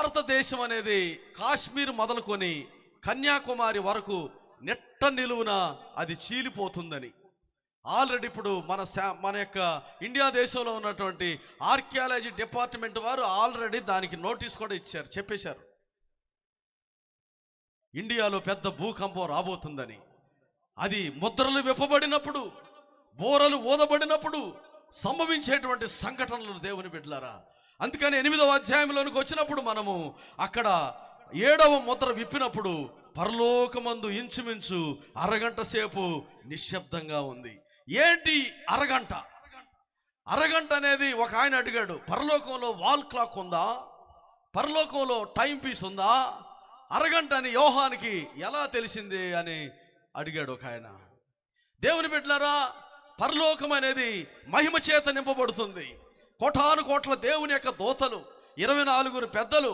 భారతదేశం అనేది కాశ్మీర్ మొదలుకొని కన్యాకుమారి వరకు నెట్ట నిలువున అది చీలిపోతుందని ఆల్రెడీ ఇప్పుడు మన యొక్క ఇండియా దేశంలో ఉన్నటువంటి ఆర్కియాలజీ డిపార్ట్మెంట్ వారు ఆల్రెడీ దానికి నోటీస్ కూడా ఇచ్చారు, చెప్పేశారు. ఇండియాలో పెద్ద భూకంపం రాబోతుందని. అది ముద్రలు విప్పబడినప్పుడు, బోరలు ఊదబడినప్పుడు సంభవించేటువంటి సంఘటనలు దేవుని బిడ్డలారా. అందుకని 8వ అధ్యాయంలోనికి వచ్చినప్పుడు మనము అక్కడ 7వ ముద్ర విప్పినప్పుడు పరలోకమందు ఇంచుమించు అరగంట సేపు నిశ్శబ్దంగా ఉంది. ఏంటి అరగంట? అరగంట అనేది ఒక ఆయన అడిగాడు, పరలోకంలో వాల్ క్లాక్ ఉందా? పరలోకంలో టైం పీస్ ఉందా? అరగంట అని యోహానికి ఎలా తెలిసింది అని అడిగాడు ఒక ఆయన. దేవుని బిడ్డలారా, పరలోకం అనేది మహిమ చేత నింపబడుతుంది. కోటాను కోట్ల దేవుని యొక్క దూతలు, 24 పెద్దలు